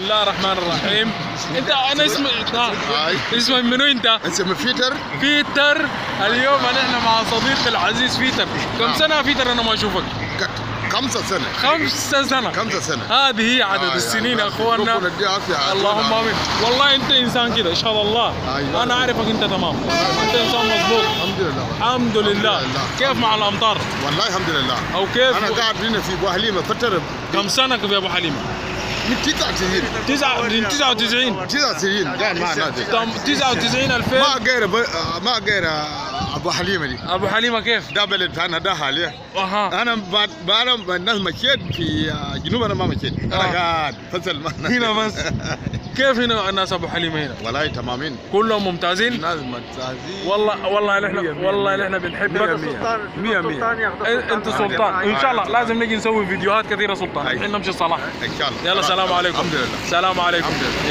الله الرحمن الرحيم. انا اسمك منو انت؟ اسمي فيتر. فيتر. اليوم نحن مع صديقي العزيز فيتر. كم سنة فيتر انا ما اشوفك؟ 5 سنة. 5 سنة. 5 سنة. هذه هي عدد السنين يا اخواننا. اللهم امين. والله انت انسان كده ان شاء الله. انا اعرفك انت تمام. انت انسان مضبوط. الحمد لله. الحمد لله. كيف مع الامطار؟ والله الحمد لله. او كيف؟ انا قاعد هنا في ابو حليمه فتره. كم سنه في ابو حليمه؟ من 99. 99. 9 سنين قاعد معنا. 99 2000. ما غير ابو حليمه دي. ابو حليمه كيف؟ ده بلد بتاعنا ده حاليا. اها. انا بعد الناس مشيت في جنوب، انا ما مشيت. انا قاعد فصل هنا بس. كيف هنا الناس ابو حليمه هنا؟ والله تمامين. كلهم ممتازين؟ الناس ممتازين. والله احنا بنحبك. 100. انت سلطان. ان شاء الله لازم نجي نسوي فيديوهات كثيره سلطان. الحين نمشي الصلاه. ان شاء الله. يلا سلام عليكم. الحمد لله. سلام عليكم. الحمد لله.